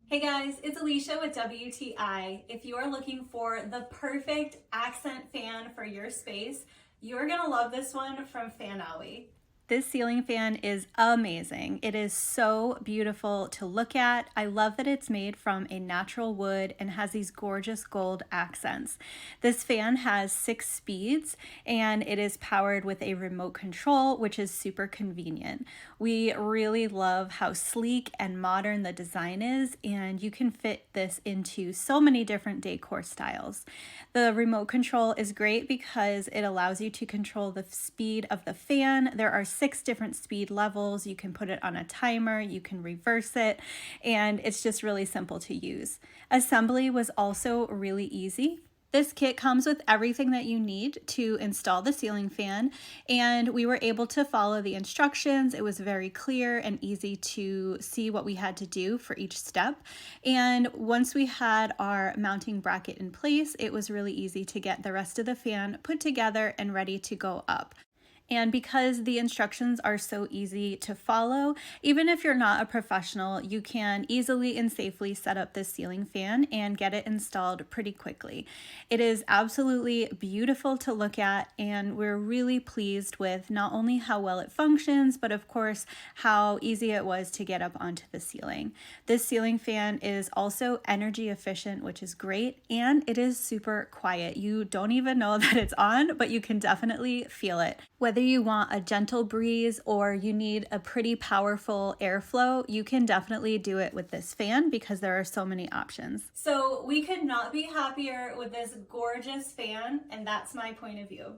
Hey guys, it's Alicia with WTI. If you are looking for the perfect accent fan for your space, you're gonna love this one from Fanawi. This ceiling fan is amazing. It is so beautiful to look at. I love that it's made from a natural wood and has these gorgeous gold accents. This fan has 6 speeds and it is powered with a remote control, which is super convenient. We really love how sleek and modern the design is, and you can fit this into so many different decor styles. The remote control is great because it allows you to control the speed of the fan. There are 6 different speed levels. You can put it on a timer, you can reverse it, and it's just really simple to use. Assembly was also really easy. This kit comes with everything that you need to install the ceiling fan, and we were able to follow the instructions. It was very clear and easy to see what we had to do for each step. And once we had our mounting bracket in place, it was really easy to get the rest of the fan put together and ready to go up. And because the instructions are so easy to follow, even if you're not a professional, you can easily and safely set up this ceiling fan and get it installed pretty quickly. It is absolutely beautiful to look at, and we're really pleased with not only how well it functions, but of course, how easy it was to get up onto the ceiling. This ceiling fan is also energy efficient, which is great, and it is super quiet. You don't even know that it's on, but you can definitely feel it. Whether you want a gentle breeze or you need a pretty powerful airflow, you can definitely do it with this fan because there are so many options. So we could not be happier with this gorgeous fan, and that's my point of view.